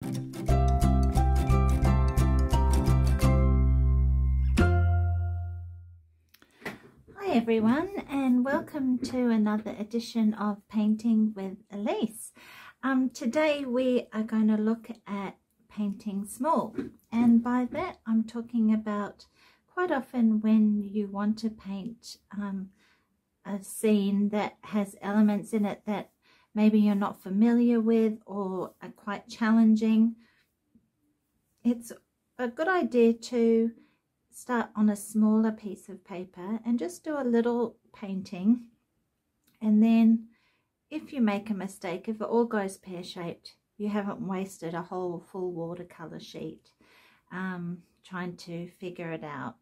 Hi everyone, and welcome to another edition of Painting with Elise. Today we are going to look at painting small, and by that I'm talking about quite often when you want to paint a scene that has elements in it that maybe you're not familiar with or are quite challenging. It's a good idea to start on a smaller piece of paper and just do a little painting, and then if you make a mistake, if it all goes pear-shaped, you haven't wasted a whole full watercolor sheet trying to figure it out,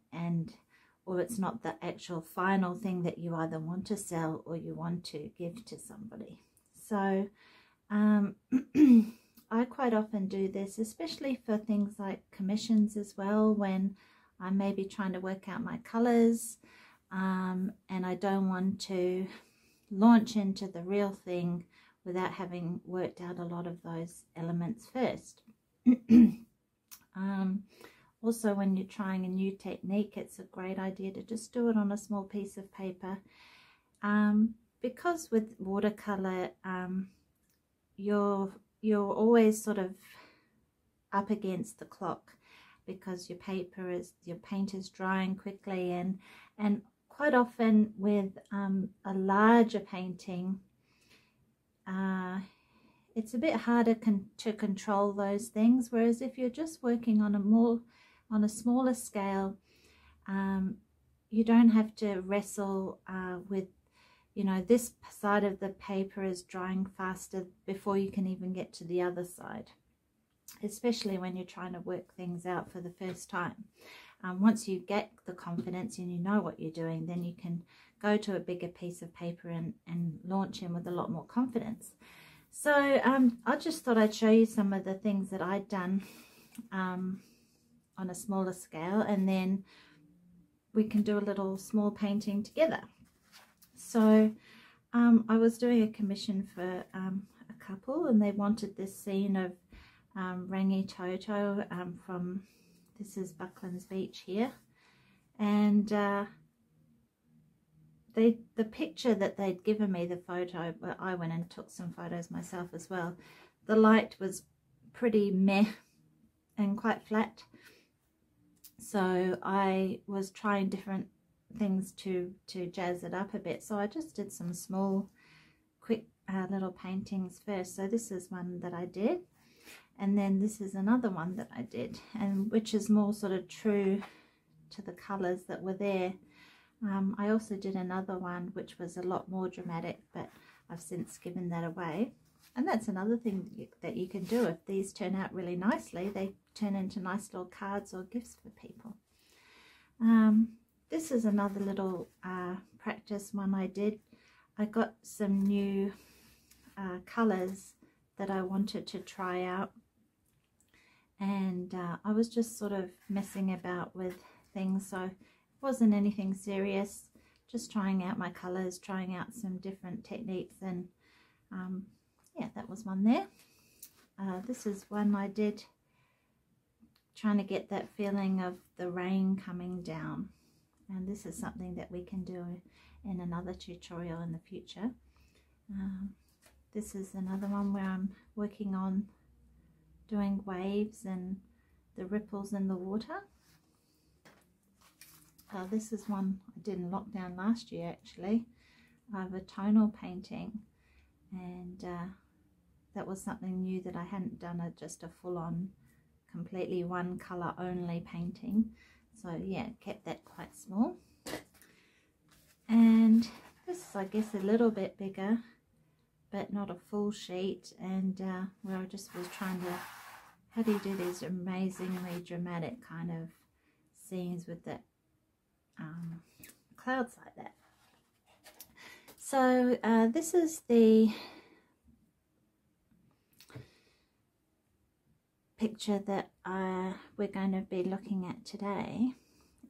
or it's not the actual final thing that you either want to sell or you want to give to somebody. So I quite often do this, especially for things like commissions as well, when I'm maybe trying to work out my colors and I don't want to launch into the real thing without having worked out a lot of those elements first. Also, when you're trying a new technique, it's a great idea to just do it on a small piece of paper, because with watercolor you're always sort of up against the clock, because your paint is drying quickly, and quite often with a larger painting it's a bit harder to control those things, whereas if you're just working on a smaller scale, you don't have to wrestle with, you know, this side of the paper is drying faster before you can even get to the other side, especially when you're trying to work things out for the first time. Once you get the confidence and you know what you're doing, then you can go to a bigger piece of paper and launch in with a lot more confidence. So I just thought I'd show you some of the things that I'd done on a smaller scale, and then we can do a little small painting together. So I was doing a commission for a couple, and they wanted this scene of Rangitoto from, this is Bucklands Beach here, and the picture that they'd given me, the photo, but I went and took some photos myself as well, the light was pretty meh and quite flat, so I was trying different things to jazz it up a bit. So I just did some small quick little paintings first. So this is one that I did, and then this is another one that I did, and which is more sort of true to the colors that were there. I also did another one which was a lot more dramatic, but I've since given that away. And that's another thing that you can do. If these turn out really nicely, they turn into nice little cards or gifts for people. This is another little practice one I did. I got some new colors that I wanted to try out, and I was just sort of messing about with things, so it wasn't anything serious, just trying out my colors, trying out some different techniques, and yeah, that was one there. This is one I did trying to get that feeling of the rain coming down, and this is something that we can do in another tutorial in the future. This is another one where I'm working on doing waves and the ripples in the water. This is one I did in lockdown last year actually, of a tonal painting, and that was something new that I hadn't done, just a full-on completely one colour only painting. So yeah, kept that quite small. And this is, I guess, a little bit bigger, but not a full sheet, and where I just was trying to, how do you do these amazingly dramatic kind of scenes with the clouds like that. So this is the picture that we're going to be looking at today.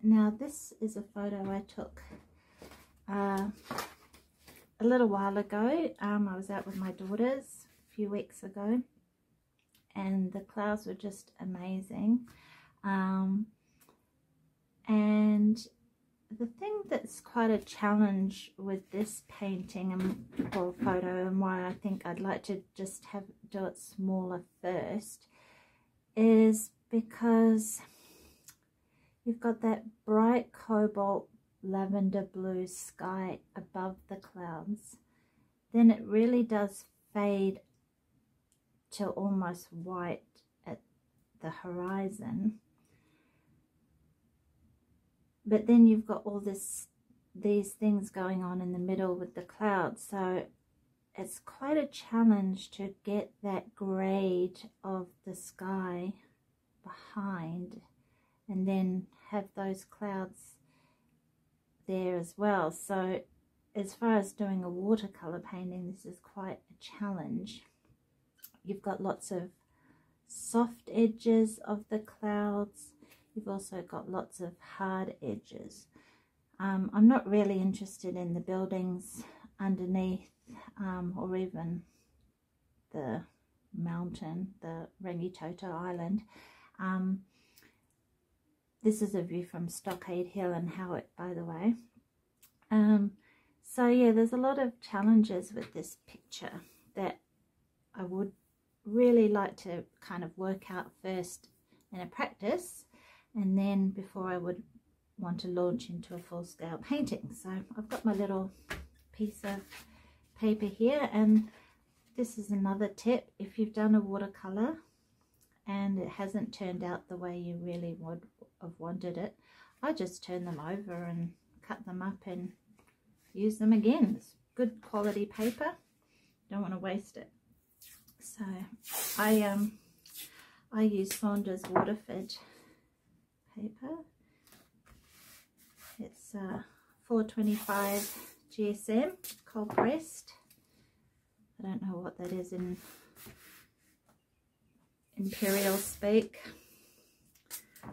Now this is a photo I took a little while ago. I was out with my daughters a few weeks ago, and the clouds were just amazing. And the thing that's quite a challenge with this painting or photo, and why I think I'd like to just do it smaller first, is because you've got that bright cobalt lavender blue sky above the clouds. Then it really does fade to almost white at the horizon. But then you've got all these things going on in the middle with the clouds. So it's quite a challenge to get that grade of the sky behind and then have those clouds there as well. So as far as doing a watercolor painting, this is quite a challenge. You've got lots of soft edges of the clouds. You've also got lots of hard edges. I'm not really interested in the buildings underneath or even the mountain, the Rangitoto Island. This is a view from Stockade Hill and Howick, by the way. So yeah, there's a lot of challenges with this picture that I would really like to kind of work out first in a practice, and then before I would want to launch into a full-scale painting. So I've got my little piece of paper here, and this is another tip. If you've done a watercolor and it hasn't turned out the way you really would have wanted it, I just turn them over and cut them up and use them again. It's good quality paper, don't want to waste it. So I use Saunders Waterford paper. It's 425 GSM, cold pressed. I don't know what that is in imperial speak.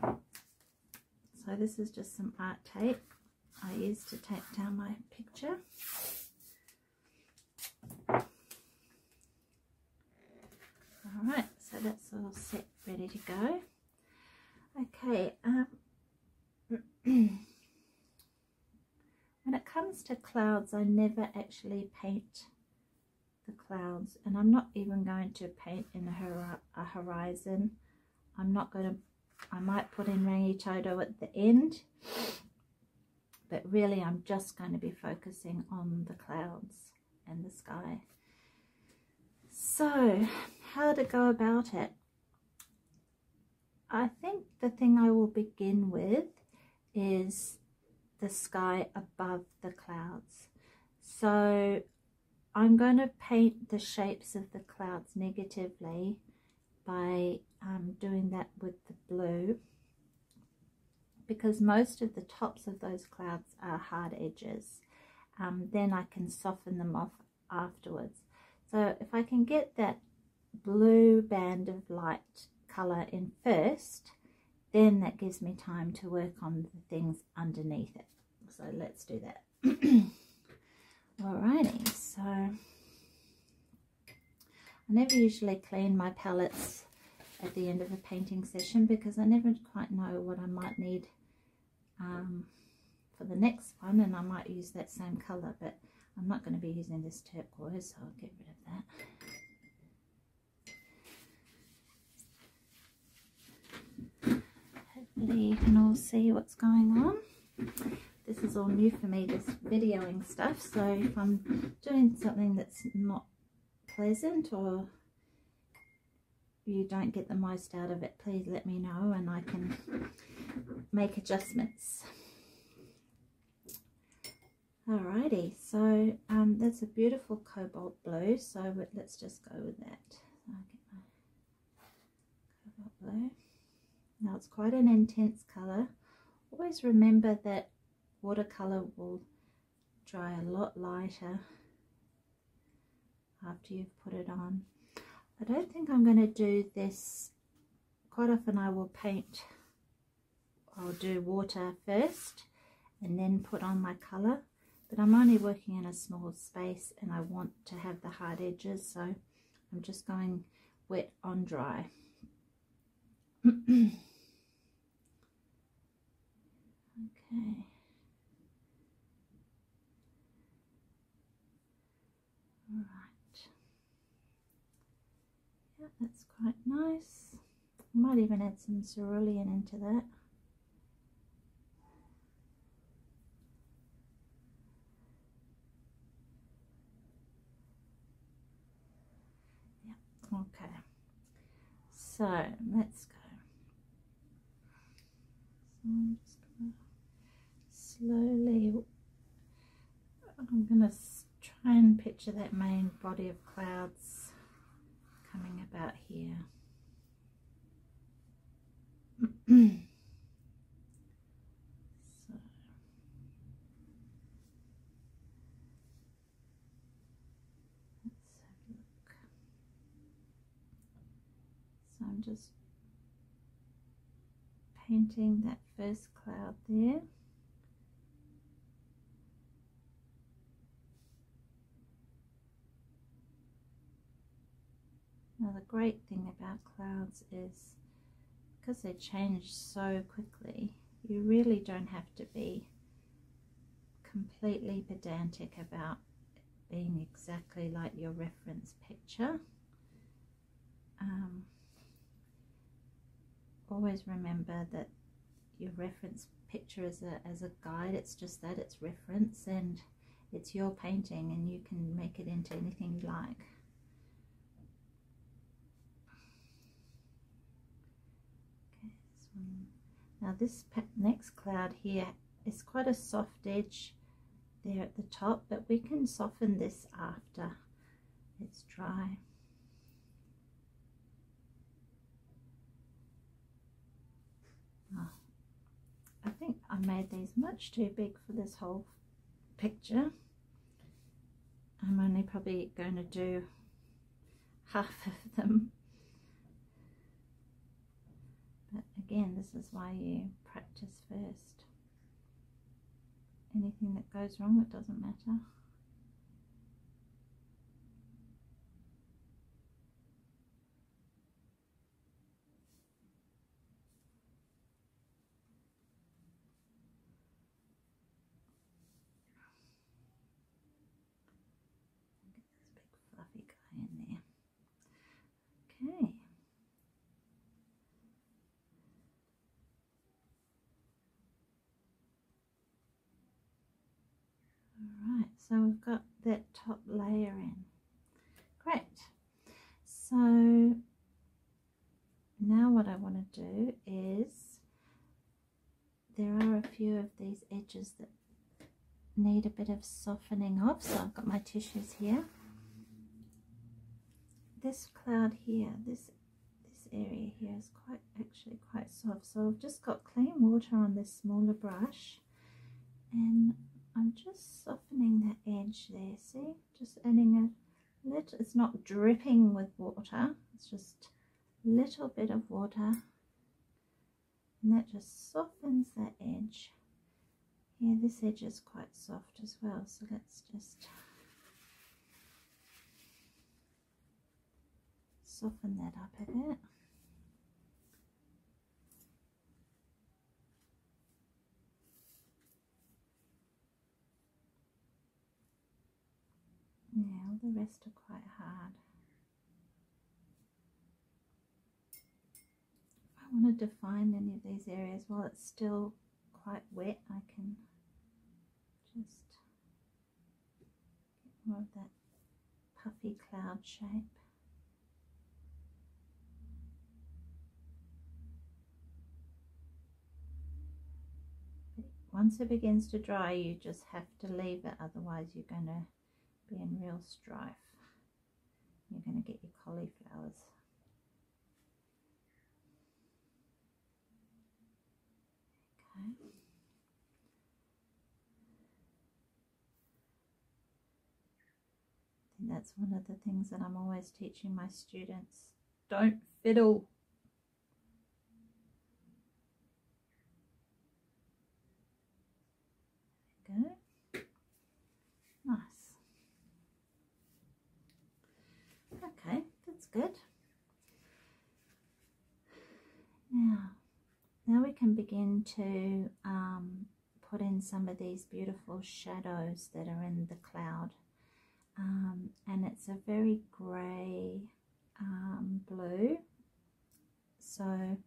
So this is just some art tape I use to tape down my picture. Alright, so that's all set, ready to go. Okay, when it comes to clouds, I never actually paint the clouds, and I'm not even going to paint in a horizon. I'm not going to, I might put in Rangitoto at the end, but really I'm just going to be focusing on the clouds and the sky. So how to go about it? I think the thing I will begin with is the sky above the clouds. So I'm going to paint the shapes of the clouds negatively by doing that with the blue, because most of the tops of those clouds are hard edges. Then I can soften them off afterwards. So if I can get that blue band of light colour in first, then that gives me time to work on the things underneath it. So let's do that. Alrighty, so I never usually clean my palettes at the end of a painting session, because I never quite know what I might need for the next one, and I might use that same colour, but I'm not going to be using this turquoise, so I'll get rid of that. Hopefully you can all see what's going on. This is all new for me, this videoing stuff, so if I'm doing something that's not pleasant or you don't get the most out of it, please let me know and I can make adjustments. Alrighty, so that's a beautiful cobalt blue, so let's just go with that. So I'll get my cobalt blue. Now it's quite an intense colour. Always remember that watercolour will dry a lot lighter after you've put it on. I don't think I'm going to do this. Quite often I will paint, I'll do water first and then put on my colour, but I'm only working in a small space and I want to have the hard edges, so I'm just going wet on dry. Okay. Right. Yeah, that's quite nice. I might even add some cerulean into that. Yeah, okay. So let's go. So I'm just gonna slowly, I'm gonna try and picture that main body of clouds coming about here. So let's have a look. So I'm just painting that first cloud there. Now the great thing about clouds is because they change so quickly, you really don't have to be completely pedantic about being exactly like your reference picture. Always remember that your reference picture is as a guide. It's just that, it's reference, and it's your painting, and you can make it into anything you like. Okay, this one. Now this next cloud here is quite a soft edge there at the top, but we can soften this after it's dry. Oh, I think I made these much too big for this whole picture. I'm only probably going to do half of them. But again, this is why you practice first. Anything that goes wrong, it doesn't matter. Get this big fluffy guy in there. Okay. Alright, so we've got that top layer in. Great. So now what I want to do is, there are a few of these edges that need a bit of softening off, so I've got my tissues here. This cloud here, this area here is actually quite soft, so I've just got clean water on this smaller brush, and I'm just softening the edge there. See, just adding a little, it's not dripping with water, it's just a little bit of water, and that just softens that edge. Yeah, this edge is quite soft as well, so let's just soften that up a bit. Yeah, all the rest are quite hard. If I want to define any of these areas while it's still quite wet, I can just get more of that puffy cloud shape. Once it begins to dry, you just have to leave it, otherwise you're going to be in real strife. You're going to get your cauliflowers. Okay. I think that's one of the things that I'm always teaching my students. Don't fiddle. There we go. Nice. Okay, that's good. can begin to put in some of these beautiful shadows that are in the cloud. And it's a very grey blue, so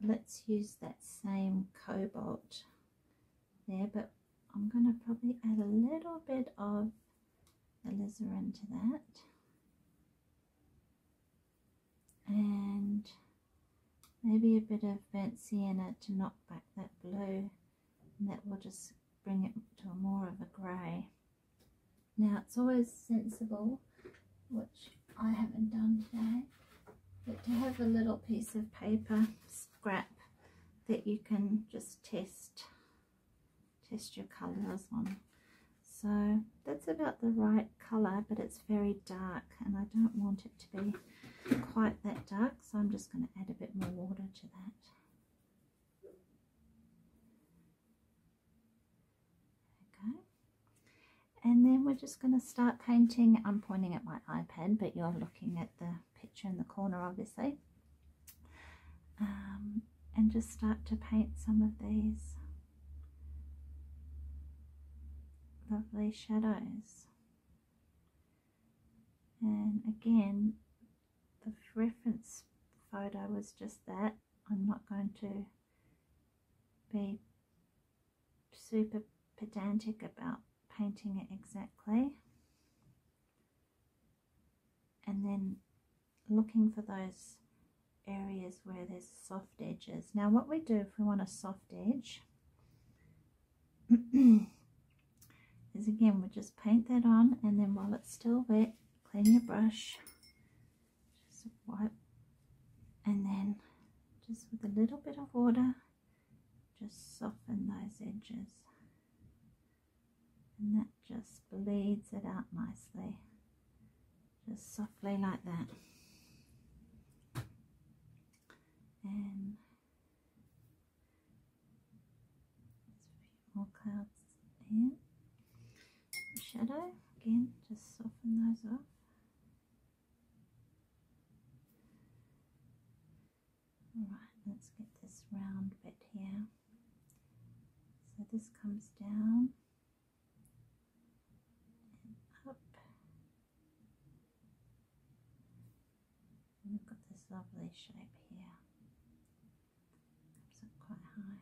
let's use that same cobalt there, but I'm going to probably add a little bit of alizarin to that, and maybe a bit of burnt sienna to knock back that blue, and that will just bring it to a more of a grey. Now it's always sensible, which I haven't done today, but to have a little piece of paper scrap that you can just test your colours on. So that's about the right colour, but it's very dark and I don't want it to be quite that dark, so I'm just going to add a bit more water to that. Okay, and then we're just going to start painting. I'm pointing at my iPad, but you're looking at the picture in the corner obviously, and just start to paint some of these lovely shadows. And again, the reference photo was just that. I'm not going to be super pedantic about painting it exactly, and then looking for those areas where there's soft edges. Now what we do if we want a soft edge is, again, we just paint that on, and then while it's still wet, clean your brush, just wipe, and then just with a little bit of water just soften those edges, and that just bleeds it out nicely, just softly like that. And there's a few more clouds here. Shadow, again, just soften those off. Alright, let's get this round bit here. So this comes down and up, and we've got this lovely shape here. Comes up quite high.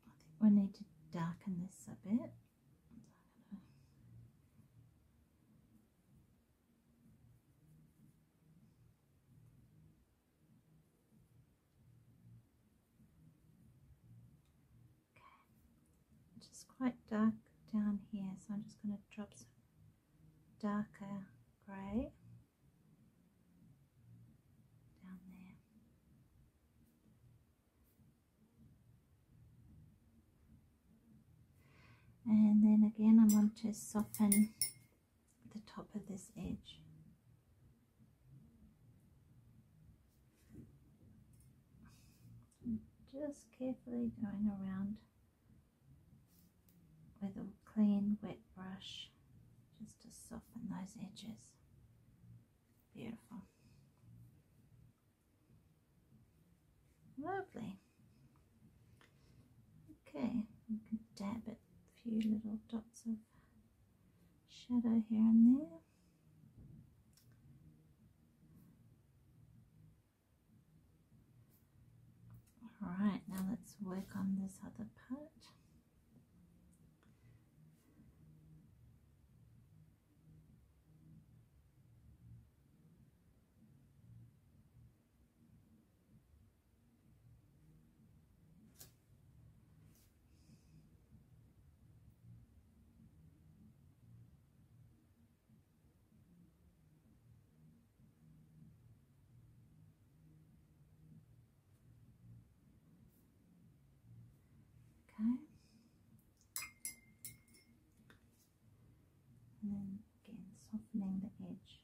I think we need to darken this a bit. Just quite dark down here, so I'm just going to drop some darker grey down there. And then again I want to soften the top of this edge. Just carefully going around with a clean wet brush just to soften those edges. Beautiful. Lovely. Okay, you can dab it, a few little dots of shadow here and there. Alright, now let's work on this other part. Okay. And then again softening the edge.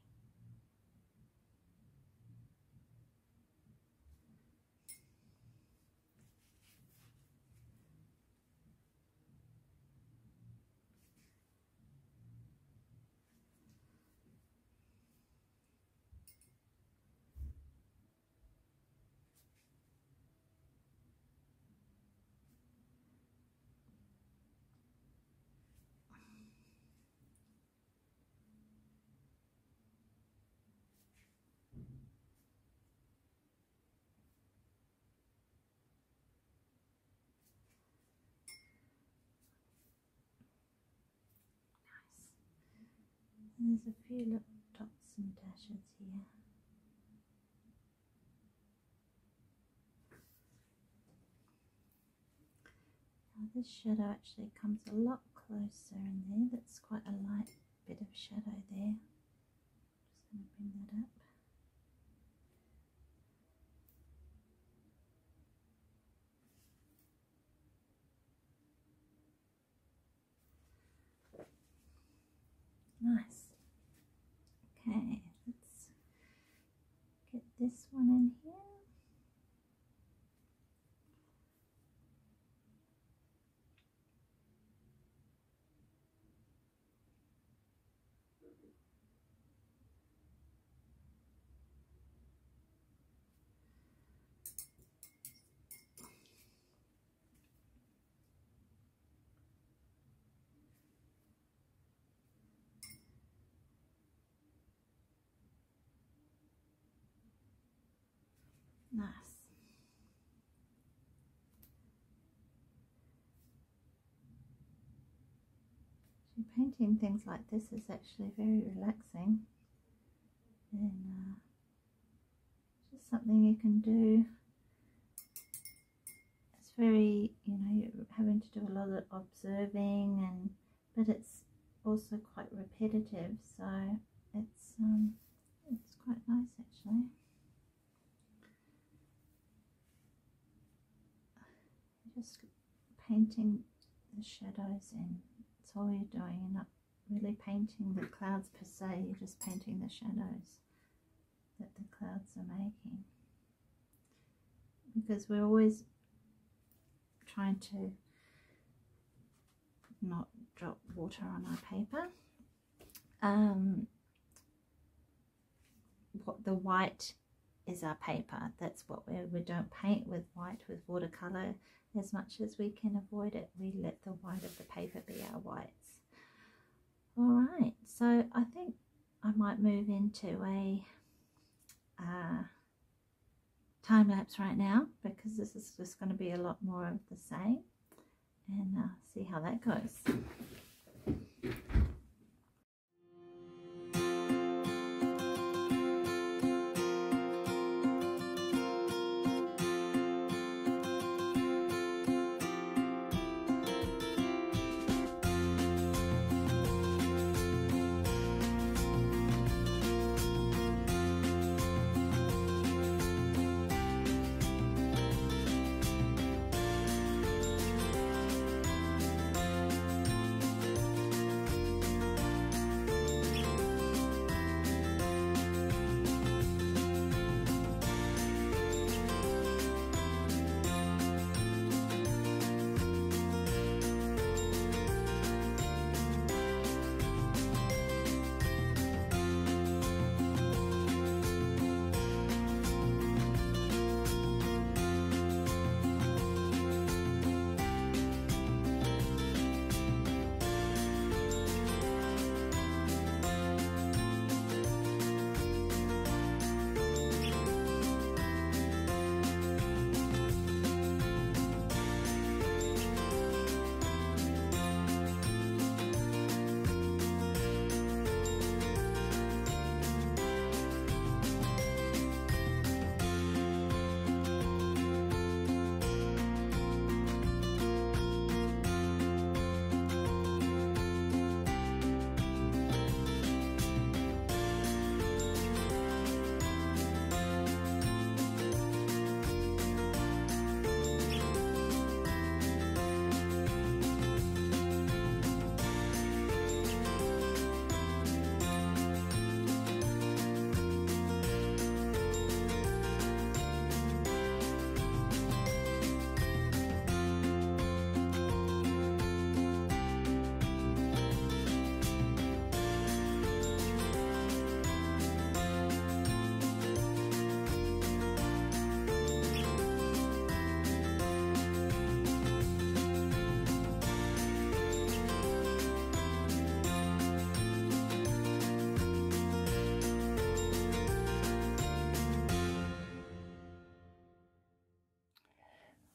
There's a few little dots and dashes here. Now this shadow actually comes a lot closer in there. That's quite a light bit of shadow there. Just going to bring that up. Nice. Okay, let's get this one in here. Nice. So painting things like this is actually very relaxing, and just something you can do. It's very, you're having to do a lot of observing, but it's also quite repetitive, so it's quite nice actually. Just painting the shadows in. That's all you're doing. You're not really painting the clouds per se, you're just painting the shadows that the clouds are making. Because we're always trying to not drop water on our paper. What the white is our paper. That's what we don't paint with white, with watercolor. As much as we can avoid it, we let the white of the paper be our whites. Alright, so I think I might move into a time lapse right now, because this is just going to be a lot more of the same, and see how that goes.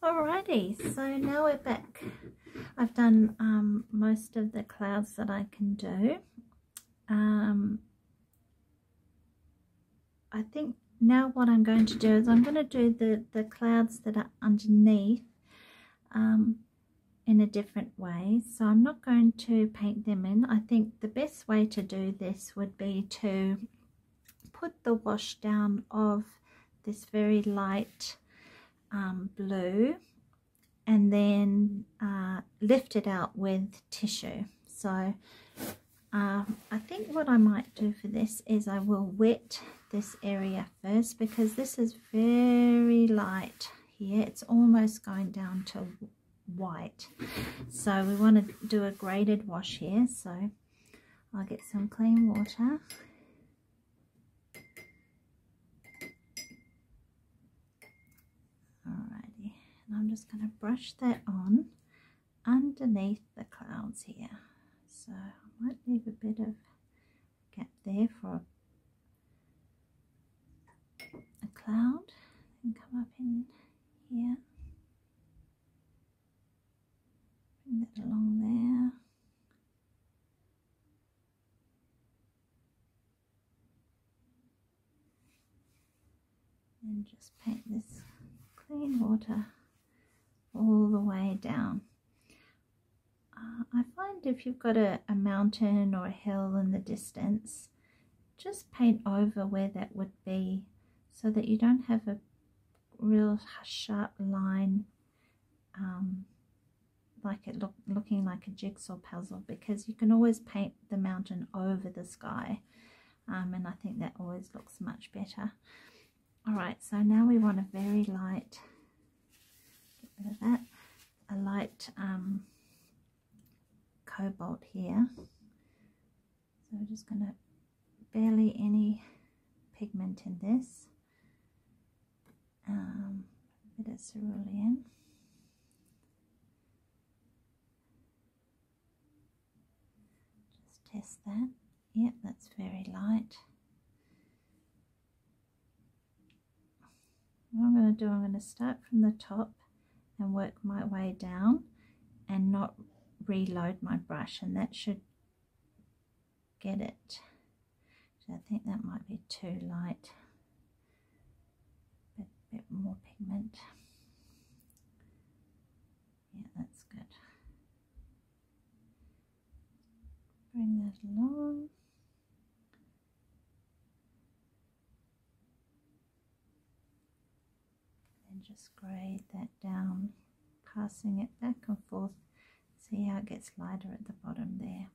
Alrighty, so now we're back. I've done most of the clouds that I can do, I think now what I'm going to do is I'm going to do the clouds that are underneath in a different way. So I'm not going to paint them in. I think the best way to do this would be to put the wash down of this very light blue and then lift it out with tissue. So I think what I might do for this is I will wet this area first, because this is very light here. It's almost going down to white. So we want to do a graded wash here. So I'll get some clean water. Alrighty, and I'm just going to brush that on underneath the clouds here. So I might leave a bit of gap there for a cloud and come up in here. Bring that along there. And just paint this clean water all the way down. I find if you've got a mountain or a hill in the distance, just paint over where that would be, so that you don't have a real sharp line like it looking like a jigsaw puzzle, because you can always paint the mountain over the sky, and I think that always looks much better. Alright, so now we want a very light, get rid of that, a light cobalt here. So we're just going to barely any pigment in this, a bit of cerulean. Just test that. Yep, that's very light. What I'm going to do, I'm going to start from the top and work my way down and not reload my brush, and that should get it. So I think that might be too light. A bit more pigment. Yeah, that's good. Bring that along. And just grade that down, passing it back and forth. See how it gets lighter at the bottom there.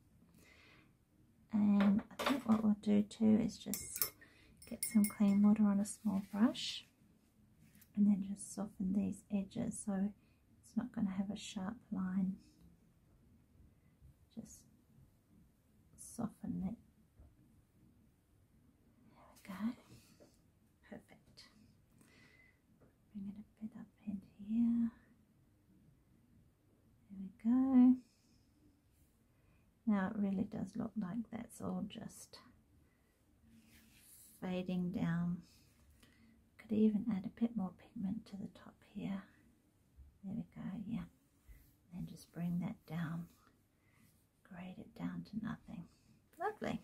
And I think what we'll do too is just get some clean water on a small brush and then just soften these edges so it's not going to have a sharp line. Just soften it. There we go. Perfect. Bring it a bit up in here. There we go. Now it really does look like that's all just fading down. Could even add a bit more pigment to the top here. There we go, yeah. And then just bring that down. Grade it down to nothing. Lovely.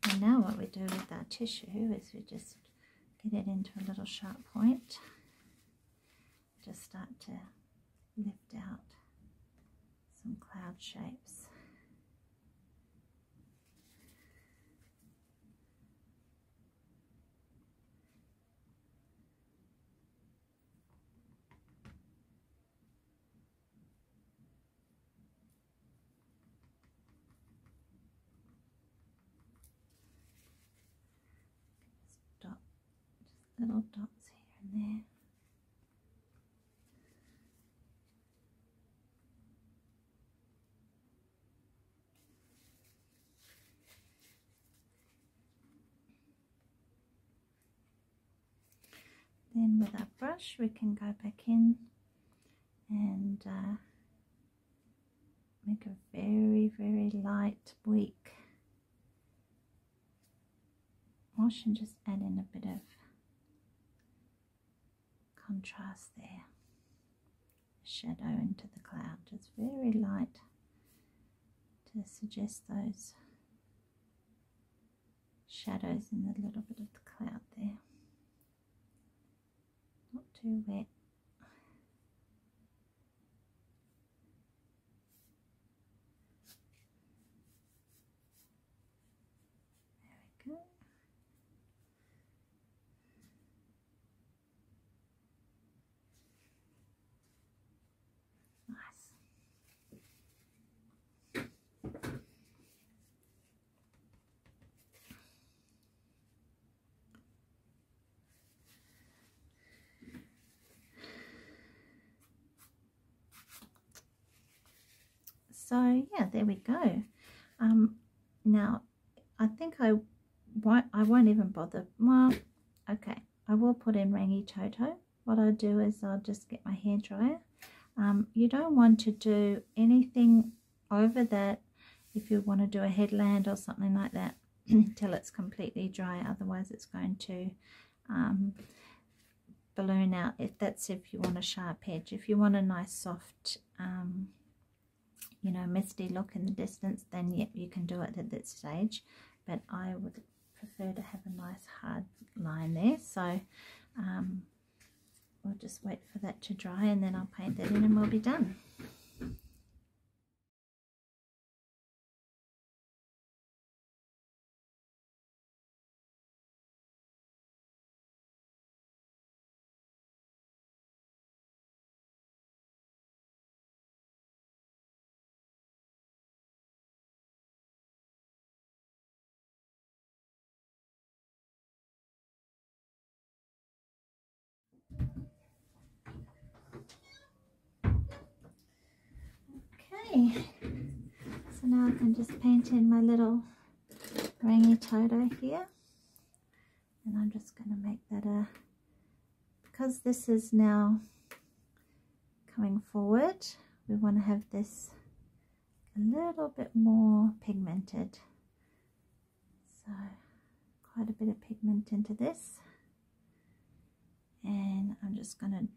And now what we do with our tissue is we just get it into a little sharp point. Just start to lift out some cloud shapes. Just little dots here and there. Then with our brush we can go back in and make a very, very light, weak wash and just add in a bit of contrast there. Shadow into the cloud, just very light to suggest those shadows and a little bit of the cloud there. Not too wet. There we go. So yeah, there we go. Now I think I won't even bother. Well, okay, I will put in Rangitoto. What I'll do is I'll just get my hairdryer. You don't want to do anything over that if you want to do a headland or something like that till it's completely dry, otherwise it's going to balloon out. If you want a sharp edge. If you want a nice soft you know, misty look in the distance, then yep, you can do it at that stage, but I would prefer to have a nice hard line there. So we'll just wait for that to dry and then I'll paint that in and we'll be done. Okay, so now I can just paint in my little Rangitoto here, and I'm just going to make that because this is now coming forward, we want to have this a little bit more pigmented, so quite a bit of pigment into this, and I'm just going to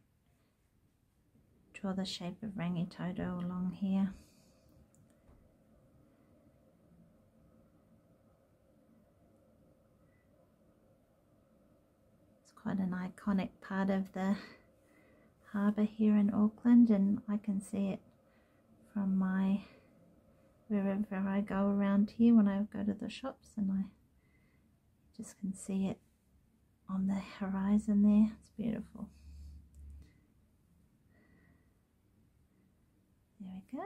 draw the shape of Rangitoto along here. It's quite an iconic part of the harbour here in Auckland, and I can see it from wherever I go around here when I go to the shops, and I just can see it on the horizon there. It's beautiful. There we go.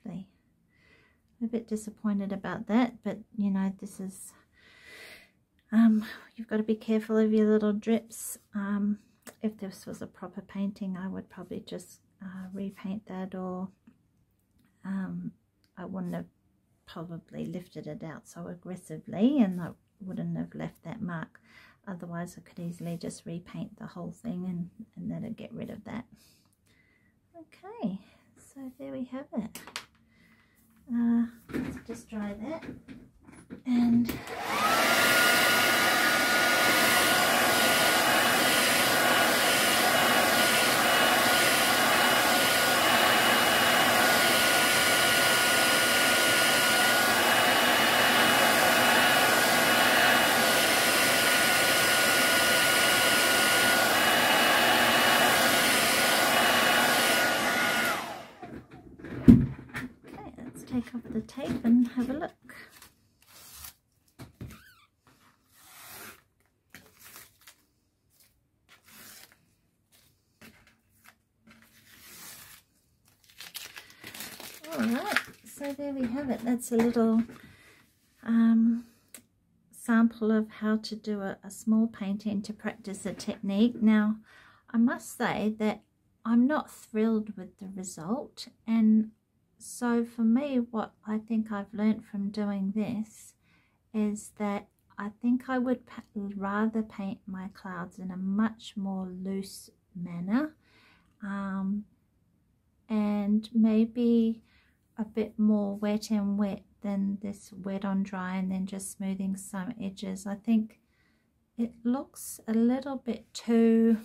Lovely. I'm a bit disappointed about that, but you know, this is you've got to be careful of your little drips. If this was a proper painting, I would probably just repaint that, or I wouldn't have probably lifted it out so aggressively, and I wouldn't have left that mark. Otherwise I could easily just repaint the whole thing and that'll get rid of that. Okay, so there we have it. Let's just dry that, and take off the tape and have a look. Alright, so there we have it. That's a little sample of how to do a small painting to practice a technique. Now, I must say that I'm not thrilled with the result, and so for me, what I think I've learnt from doing this is that I think I would rather paint my clouds in a much more loose manner, and maybe a bit more wet and wet than this wet on dry and then just smoothing some edges. I think it looks a little bit too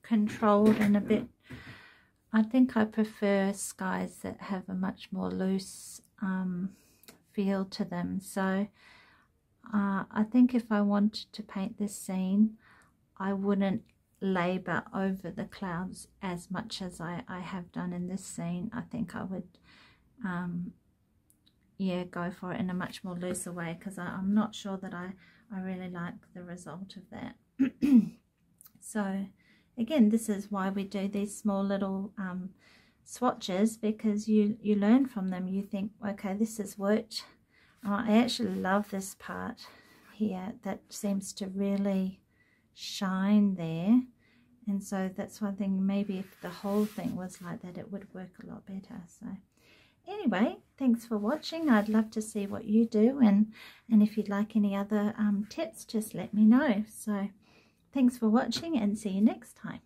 controlled and a bit, I think I prefer skies that have a much more loose feel to them. So I think if I wanted to paint this scene, I wouldn't labour over the clouds as much as I have done in this scene. I think I would yeah, go for it in a much more looser way, because I'm not sure that I really like the result of that. So again, this is why we do these small little swatches, because you learn from them. You think, okay, this has worked. I actually love this part here that seems to really shine there, and so that's one thing. Maybe if the whole thing was like that, it would work a lot better. So anyway, thanks for watching. I'd love to see what you do, and if you'd like any other tips, just let me know. So thanks for watching, and see you next time.